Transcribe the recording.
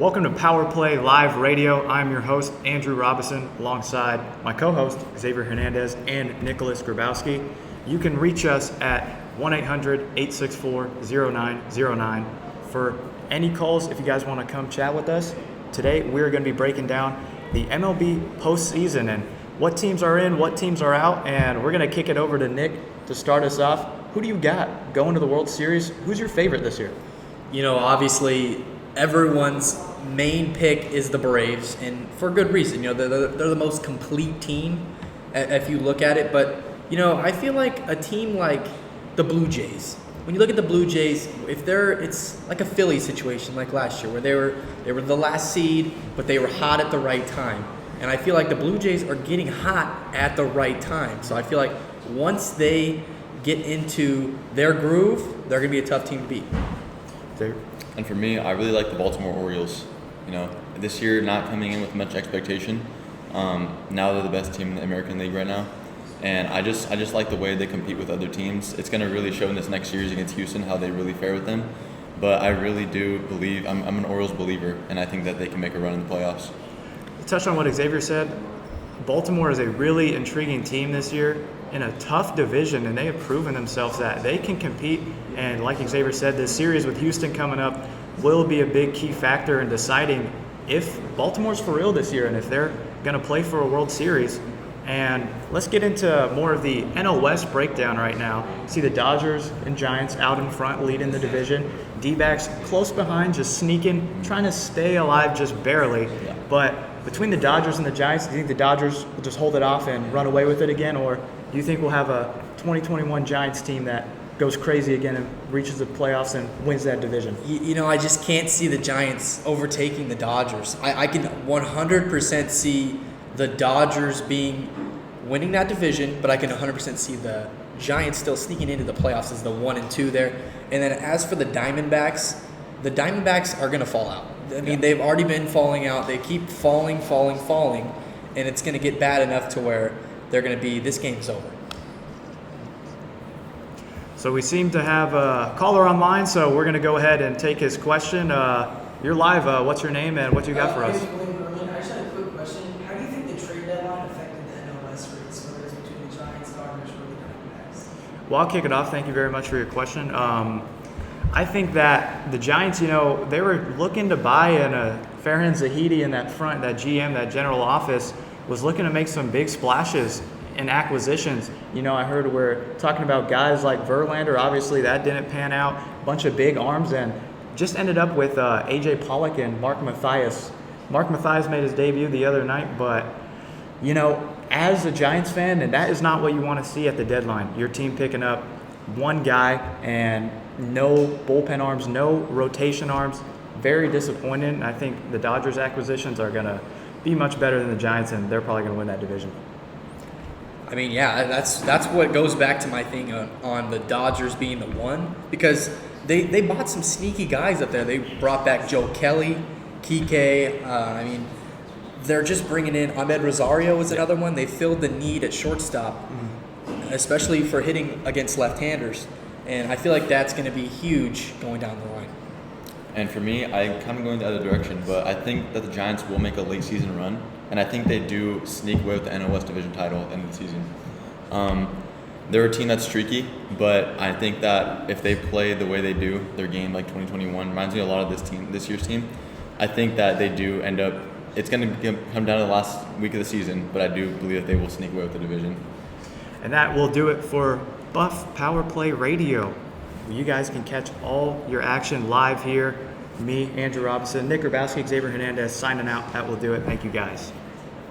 Welcome to Power Play Live Radio. I'm your host, Andrew Robinson, alongside my co-host, Xavier Hernandez and Nicholas Grabowski. You can reach us at 1-800-864-0909 for any calls if you guys want to come chat with us. Today, we're going to be breaking down the MLB postseason and what teams are in, what teams are out, and we're going to kick it over to Nick to start us off. Who do you got going to the World Series? Who's your favorite this year? You know, obviously, everyone's main pick is the Braves, and for good reason. You know, they're the most complete team if you look at it. But, you know, I feel like a team like the Blue Jays, when you look at the Blue Jays, it's like a Philly situation like last year where they were the last seed, but they were hot at the right time. And I feel like the Blue Jays are getting hot at the right time. So I feel like once they get into their groove, they're going to be a tough team to beat. And for me, I really like the Baltimore Orioles. You know, this year not coming in with much expectation. Now they're the best team in the American League right now, and I just like the way they compete with other teams. It's going to really show in this next series against Houston how they really fare with them. But I really do believe I'm an Orioles believer, and I think that they can make a run in the playoffs. To touch on what Xavier said, Baltimore is a really intriguing team this year in a tough division, and they have proven themselves that they can compete. And like Xavier said, this series with Houston coming up will be a big key factor in deciding if Baltimore's for real this year and if they're going to play for a World Series. And let's get into more of the NL West breakdown right now. See the Dodgers and Giants out in front leading the division. D-backs close behind, just sneaking, trying to stay alive just barely. But between the Dodgers and the Giants, do you think the Dodgers will just hold it off and run away with it again? Or do you think we'll have a 2021 Giants team that goes crazy again and reaches the playoffs and wins that division? You know, I just can't see the Giants overtaking the Dodgers. I can 100% see the Dodgers winning that division, but I can 100% see the Giants still sneaking into the playoffs as the 1 and 2 there. And then as for the Diamondbacks are going to fall out. I mean, they've already been falling out. They keep falling, and it's going to get bad enough to where they're going to be, this game's over. So we seem to have a caller online, so we're going to go ahead and take his question. You're live. What's your name and what you got for us? I just had a quick question. How do you think the trade deadline affected the NL West race, whether it's between the Giants, Dodgers, or the Diamondbacks? Well, I'll kick it off. Thank you very much for your question. I think that the Giants, you know, they were looking to buy in a Farhan Zahidi in that front, that GM, that general office, was looking to make some big splashes in acquisitions. You know, I heard we're talking about guys like Verlander. Obviously, that didn't pan out. A bunch of big arms, and just ended up with A.J. Pollock and Mark Mathias. Mark Mathias made his debut the other night, but, you know, as a Giants fan, and that is not what you want to see at the deadline. Your team picking up one guy and no bullpen arms, no rotation arms. Very disappointing. I think the Dodgers acquisitions are going to be much better than the Giants, and they're probably going to win that division. I mean, yeah, that's what goes back to my thing on the Dodgers being the 1, because they bought some sneaky guys up there. They brought back Joe Kelly, Kike. I mean, they're just bringing in Ahmed Rosario was another one. They filled the need at shortstop, especially for hitting against left-handers. And I feel like that's going to be huge going down the line. And for me, I'm kind of going the other direction, but I think that the Giants will make a late season run, and I think they do sneak away with the NL West division title at the end of the season. They're a team that's streaky, but I think that if they play the way they do, their game like 2021 reminds me a lot of this year's team. I think that they do end up. It's going to come down to the last week of the season, but I do believe that they will sneak away with the division. And that will do it for Buff Power Play Radio. You guys can catch all your action live here. Me, Andrew Robinson, Nick Grabowski, Xavier Hernandez signing out. That will do it. Thank you guys.